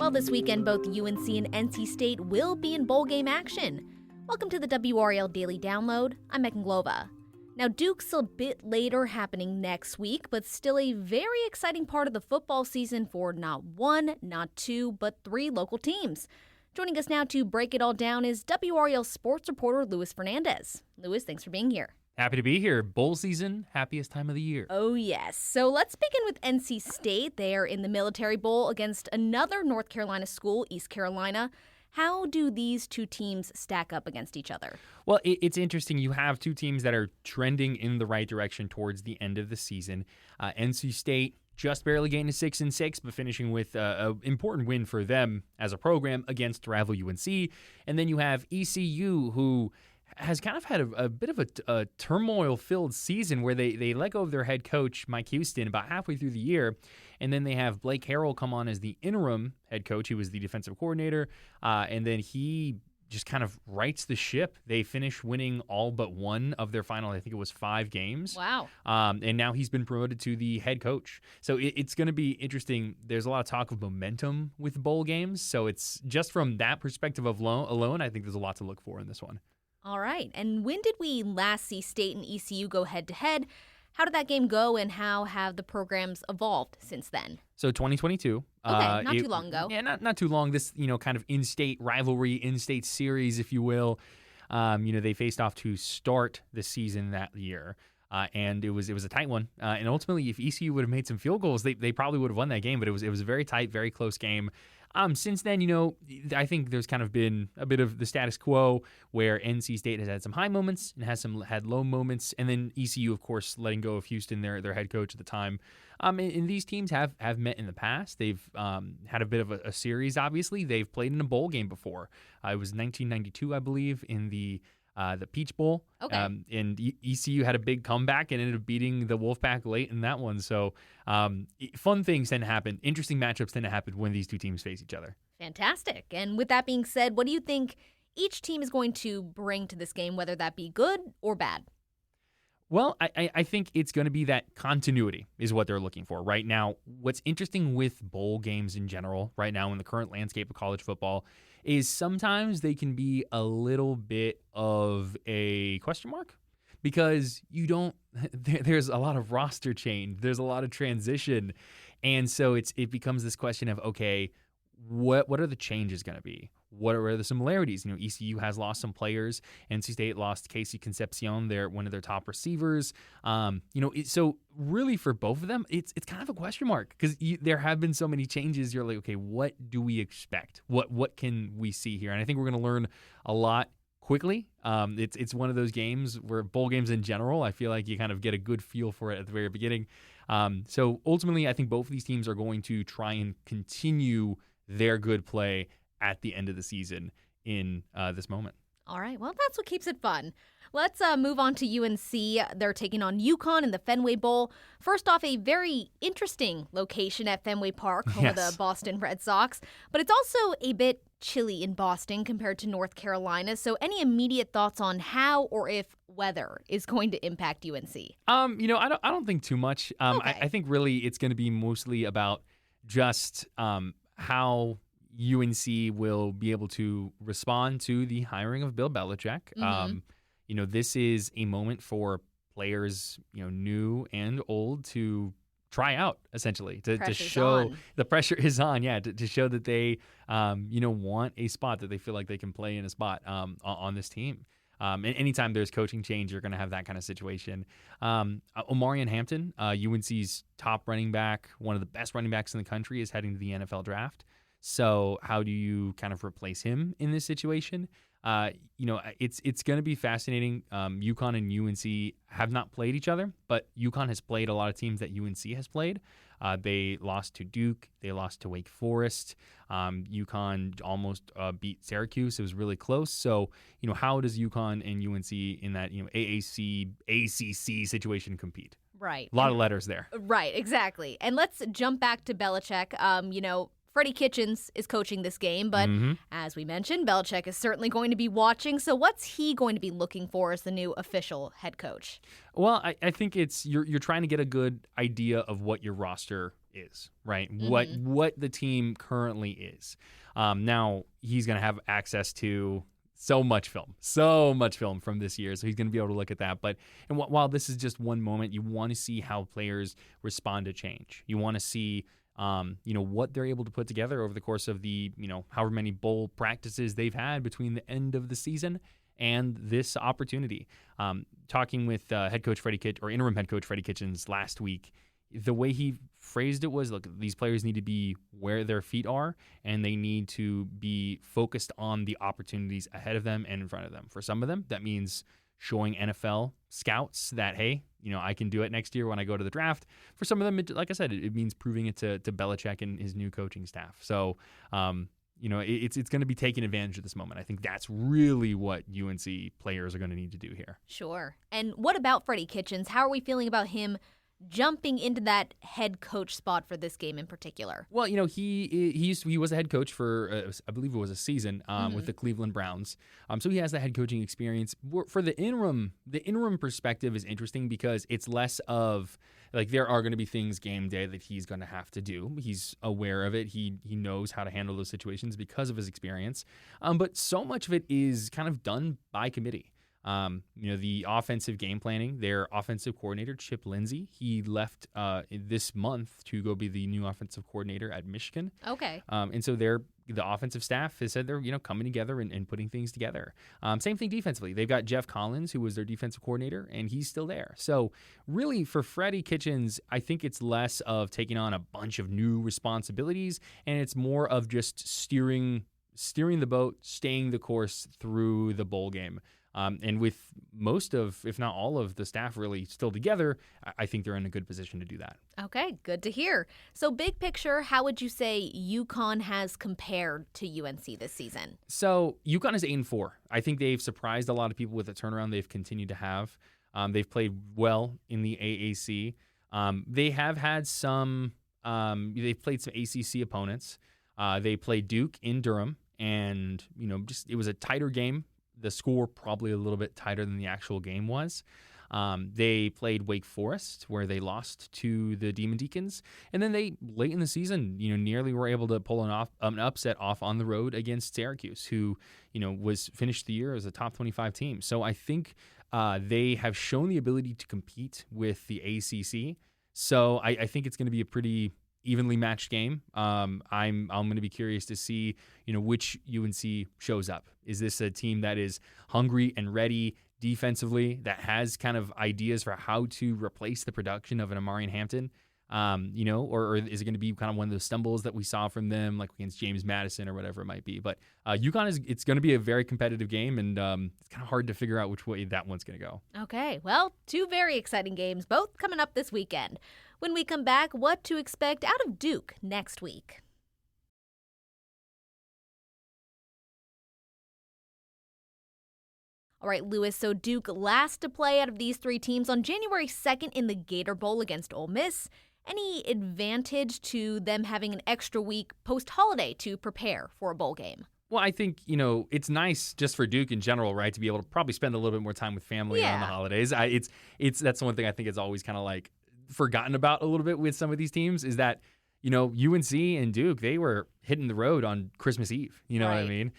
Well, this weekend, both UNC and NC State will be in bowl game action. Welcome to the WRAL Daily Download. I'm Megan Glova. Now, Duke's a bit later, happening next week, but still a very exciting part of the football season for not one, not two, but three local teams. Joining us now to break it all down is WRAL sports reporter Luis Fernandez. Luis, thanks for being here. Happy to be here. Bowl season, happiest time of the year. Oh, yes. So let's begin with NC State. They are in the Military Bowl against another North Carolina school, East Carolina. How do these two teams stack up against each other? Well, it's interesting. You have two teams that are trending in the right direction towards the end of the season. NC State just barely getting to 6-6, but finishing with an important win for them as a program against rival UNC. And then you have ECU, who has kind of had a bit of a turmoil-filled season where they let go of their head coach, Mike Houston, about halfway through the year. And then they have Blake Harrell come on as the interim head coach. He was the defensive coordinator. And then he just kind of rights the ship. They finished winning all but one of their final, I think it was 5 games. Wow. And now he's been promoted to the head coach. So it's going to be interesting. There's a lot of talk of momentum with bowl games. So it's just from that perspective alone, I think there's a lot to look for in this one. All right. And when did we last see State and ECU go head-to-head? How did that game go, and how have the programs evolved since then? So 2022. Okay, not too long ago. Yeah, not too long. This, kind of in-state rivalry, in-state series, if you will. They faced off to start the season that year. And it was a tight one. And ultimately, if ECU would have made some field goals, they probably would have won that game. But it was a very tight, very close game. Since then, I think there's kind of been a bit of the status quo where NC State has had some high moments and had low moments. And then ECU, of course, letting go of Houston, their head coach at the time. And these teams have met in the past. They've had a bit of a series, obviously. They've played in a bowl game before. It was 1992, I believe, in the Peach Bowl. Okay. And ECU had a big comeback and ended up beating the Wolfpack late in that one. So fun things tend to happen. Interesting matchups tend to happen when these two teams face each other. Fantastic. And with that being said, what do you think each team is going to bring to this game, whether that be good or bad? Well, I think it's going to be that continuity is what they're looking for right now. What's interesting with bowl games in general right now in the current landscape of college football is sometimes they can be a little bit of a question mark because there's a lot of roster change. There's a lot of transition. And so it becomes this question of, okay, what are the changes going to be? What are the similarities? ECU has lost some players. NC State lost Casey Concepcion, one of their top receivers. So really for both of them, it's kind of a question mark because there have been so many changes. You're like, okay, what do we expect? What can we see here? And I think we're going to learn a lot quickly. It's one of those games where bowl games in general, I feel like you kind of get a good feel for it at the very beginning. So ultimately, I think both of these teams are going to try and continue their good play at the end of the season in this moment. All right. Well, that's what keeps it fun. Let's move on to UNC. They're taking on UConn in the Fenway Bowl. First off, a very interesting location at Fenway Park, home of the Boston Red Sox. But it's also a bit chilly in Boston compared to North Carolina. So any immediate thoughts on how or if weather is going to impact UNC? I don't think too much. Okay. I think really it's going to be mostly about just how UNC will be able to respond to the hiring of Bill Belichick. Mm-hmm. This is a moment for players, new and old, to try out, essentially, to show the pressure is on. Yeah, to show that they, want a spot, that they feel like they can play in a spot on this team. And anytime there's coaching change, you're going to have that kind of situation. Omarion Hampton, UNC's top running back, one of the best running backs in the country, is heading to the NFL draft. So how do you kind of replace him in this situation? It's going to be fascinating. UConn and UNC have not played each other, but UConn has played a lot of teams that UNC has played. They lost to Duke. They lost to Wake Forest. UConn almost beat Syracuse. It was really close. So, how does UConn and UNC in that, AAC, ACC situation compete? Right. A lot of letters there. Right, exactly. And let's jump back to Belichick. Freddie Kitchens is coaching this game, but as we mentioned, Belichick is certainly going to be watching. So what's he going to be looking for as the new official head coach? Well, I think it's you're trying to get a good idea of what your roster is, right? What the team currently is. Now he's going to have access to so much film from this year, so he's going to be able to look at that. But while this is just one moment, you want to see how players respond to change. You want to see what they're able to put together over the course of the however many bowl practices they've had between the end of the season and this opportunity. Talking with interim head coach Freddie Kitchens last week, the way he phrased it was, look, these players need to be where their feet are, and they need to be focused on the opportunities ahead of them and in front of them. For some of them, that means showing NFL scouts that, hey, I can do it next year when I go to the draft. For some of them, like I said, it means proving it to Belichick and his new coaching staff. So, it's going to be taking advantage of this moment. I think that's really what UNC players are going to need to do here. Sure. And what about Freddie Kitchens? How are we feeling about him jumping into that head coach spot for this game in particular? Well, he was a head coach for I believe it was a season with the Cleveland Browns. So he has the head coaching experience. For the interim perspective is interesting because it's less of like there are going to be things game day that he's going to have to do. He's aware of it. He knows how to handle those situations because of his experience. But so much of it is kind of done by committee. The offensive game planning, their offensive coordinator, Chip Lindsey, he left this month to go be the new offensive coordinator at Michigan. Okay. And so the offensive staff has said they're, coming together and putting things together. Same thing defensively. They've got Jeff Collins, who was their defensive coordinator, and he's still there. So really for Freddie Kitchens, I think it's less of taking on a bunch of new responsibilities, and it's more of just steering the boat, staying the course through the bowl game. And with most of, if not all of the staff really still together, I think they're in a good position to do that. Okay, good to hear. So big picture, how would you say UConn has compared to UNC this season? So UConn is 8-4. I think they've surprised a lot of people with the turnaround they've continued to have. They've played well in the AAC. They have had they've played some ACC opponents. They played Duke in Durham, and it was a tighter game. The score probably a little bit tighter than the actual game was. They played Wake Forest, where they lost to the Demon Deacons, and then they late in the season, nearly were able to pull an upset off on the road against Syracuse, who was finished the year as a top 25 team. So I think they have shown the ability to compete with the ACC. So I think it's going to be a pretty evenly matched game. I'm going to be curious to see, which UNC shows up. Is this a team that is hungry and ready defensively, that has kind of ideas for how to replace the production of an Amarian Hampton? Or is it going to be kind of one of those stumbles that we saw from them, like against James Madison or whatever it might be? But UConn it's going to be a very competitive game, and it's kind of hard to figure out which way that one's going to go. Okay, well, two very exciting games, both coming up this weekend. When we come back, what to expect out of Duke next week. All right, Lewis, so Duke last to play out of these three teams on January 2nd in the Gator Bowl against Ole Miss. Any advantage to them having an extra week post-holiday to prepare for a bowl game? Well, I think, it's nice just for Duke in general, right, to be able to probably spend a little bit more time with family on the holidays. That's the one thing I think is always kind of like forgotten about a little bit with some of these teams is that, UNC and Duke, they were hitting the road on Christmas Eve. You know what I mean?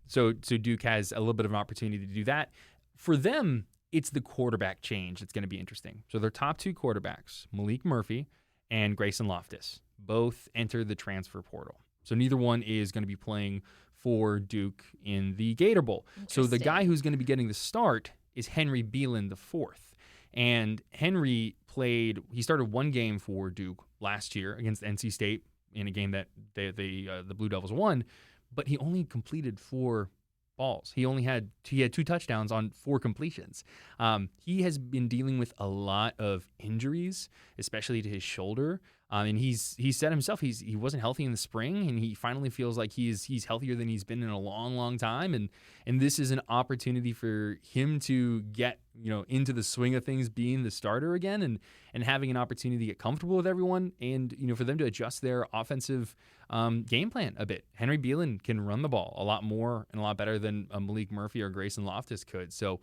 So Duke has a little bit of an opportunity to do that. For them, it's the quarterback change that's going to be interesting. So their top two quarterbacks, Malik Murphy and Grayson Loftus, both entered the transfer portal. So neither one is going to be playing for Duke in the Gator Bowl. So the guy who's going to be getting the start is Henry Beelan IV. And Henry he started one game for Duke last year against NC State in a game that the Blue Devils won, but he only completed 4 balls. He had 2 touchdowns on 4 completions. He has been dealing with a lot of injuries, especially to his shoulder. And he said himself he wasn't healthy in the spring, and he finally feels like he's healthier than he's been in a long, long time. And this is an opportunity for him to get into the swing of things, being the starter again, and having an opportunity to get comfortable with everyone, and for them to adjust their offensive game plan a bit. Henry Beelan can run the ball a lot more and a lot better than Malik Murphy or Grayson Loftus could. So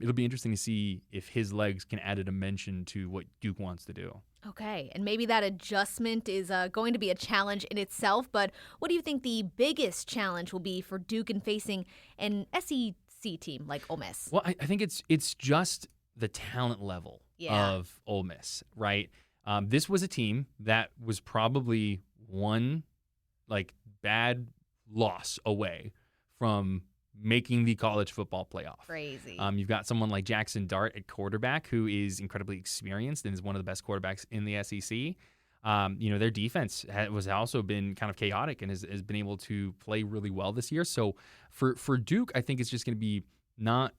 it'll be interesting to see if his legs can add a dimension to what Duke wants to do. Okay, and maybe that adjustment is going to be a challenge in itself, but what do you think the biggest challenge will be for Duke in facing an SEC team like Ole Miss? Well, I think it's just the talent level of Ole Miss, right? This was a team that was probably one bad loss away from making the college football playoff. Crazy. You've got someone like Jackson Dart at quarterback who is incredibly experienced and is one of the best quarterbacks in the SEC. Their defense has also been kind of chaotic and has been able to play really well this year. So for Duke, I think it's just going to be not,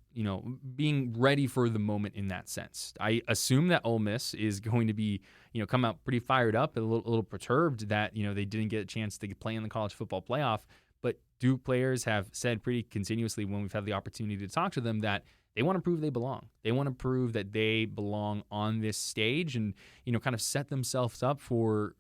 being ready for the moment in that sense. I assume that Ole Miss is going to be, come out pretty fired up and a little perturbed that, they didn't get a chance to play in the college football playoff. But Duke players have said pretty continuously when we've had the opportunity to talk to them that they want to prove they belong. They want to prove that they belong on this stage and, kind of set themselves up for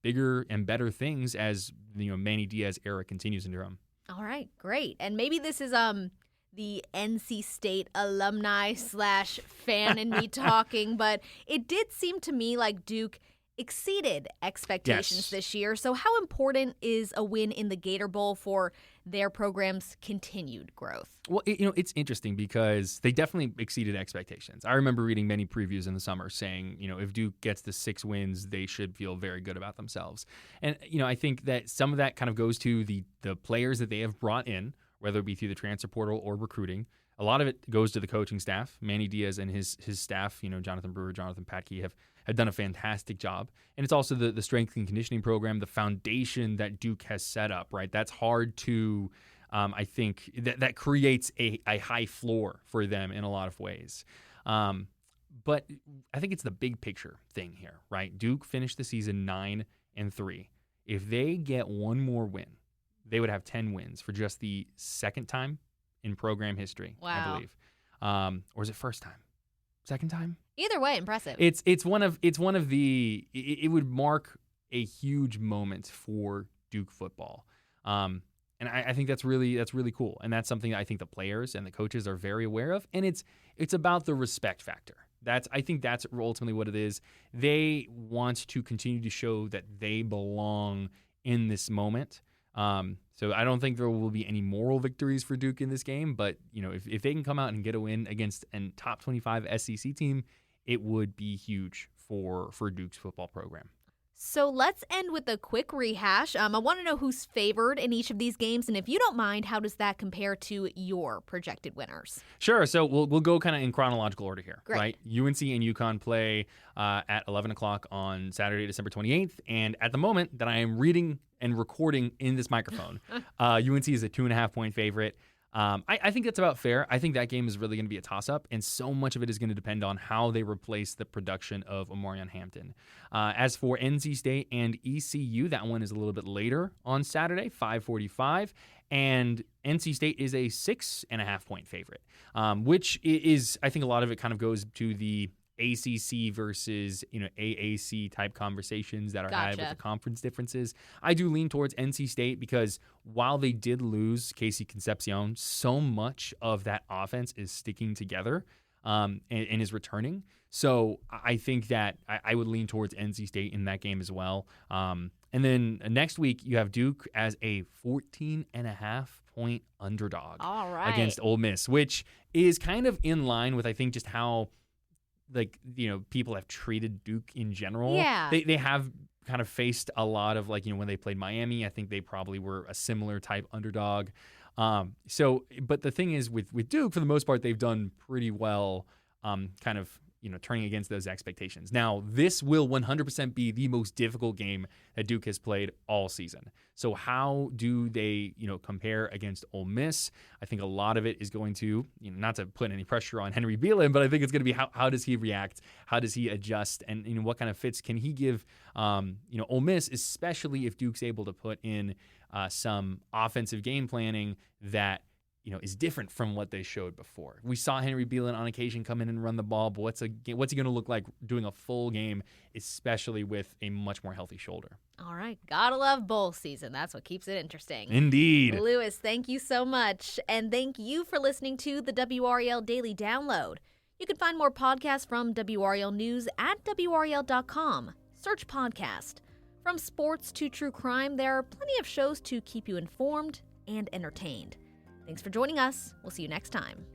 bigger and better things as, Manny Diaz era continues into them. All right, great. And maybe this is the NC State alumni / fan in me talking, but it did seem to me like Duke exceeded expectations this year. So how important is a win in the Gator Bowl for their program's continued growth? Well, it's interesting because they definitely exceeded expectations. I remember reading many previews in the summer saying, if Duke gets the 6 wins, they should feel very good about themselves. And, I think that some of that kind of goes to the players that they have brought in, whether it be through the transfer portal or recruiting. A lot of it goes to the coaching staff. Manny Diaz and his staff, Jonathan Brewer, Jonathan Patke, have done a fantastic job. And it's also the strength and conditioning program, the foundation that Duke has set up, right? That's hard to, I think, that creates a high floor for them in a lot of ways. But I think it's the big picture thing here, right? Duke finished the season 9-3. If they get one more win, they would have 10 wins for just the second time in program history, wow. I believe. Or is it first time? Second time? Either way, impressive. It's one of the. It would mark a huge moment for Duke football, and I think that's really cool, and that's something that I think the players and the coaches are very aware of, and it's about the respect factor. I think that's ultimately what it is. They want to continue to show that they belong in this moment. So I don't think there will be any moral victories for Duke in this game, but if they can come out and get a win against a top 25 SEC team, it would be huge for Duke's football program. So let's end with a quick rehash. I want to know who's favored in each of these games, and if you don't mind, how does that compare to your projected winners? Sure. So we'll go kind of in chronological order here, Great. Right? UNC and UConn play at 11 o'clock on Saturday, December 28th, and at the moment that I am reading and recording in this microphone, UNC is a 2.5-point favorite. I think that's about fair. I think that game is really going to be a toss-up, and so much of it is going to depend on how they replace the production of Omarion Hampton. As for NC State and ECU, that one is a little bit later on Saturday, 5:45, and NC State is a 6.5-point favorite, which is, I think a lot of it kind of goes to the ACC versus AAC type conversations that are had with the conference differences. I do lean towards NC State because while they did lose Casey Concepcion, so much of that offense is sticking together and is returning. So I think that I would lean towards NC State in that game as well. And then next week you have Duke as a 14.5-point underdog against Ole Miss, which is kind of in line with I think just how people have treated Duke in general. Yeah. They have kind of faced a lot of when they played Miami, I think they probably were a similar type underdog. But the thing is with Duke, for the most part, they've done pretty well kind of turning against those expectations. Now, this will 100% be the most difficult game that Duke has played all season. So how do they, compare against Ole Miss? I think a lot of it is going to, not to put any pressure on Henry Beelan, but I think it's going to be how does he react? How does he adjust? And what kind of fits can he give, Ole Miss, especially if Duke's able to put in some offensive game planning that is different from what they showed before. We saw Henry Beelan on occasion come in and run the ball, but what's he going to look like doing a full game, especially with a much more healthy shoulder? All right. Gotta love bowl season. That's what keeps it interesting. Indeed. Lewis, thank you so much. And thank you for listening to the WRAL Daily Download. You can find more podcasts from WRAL News at WRAL.com. Search podcast. From sports to true crime, there are plenty of shows to keep you informed and entertained. Thanks for joining us. We'll see you next time.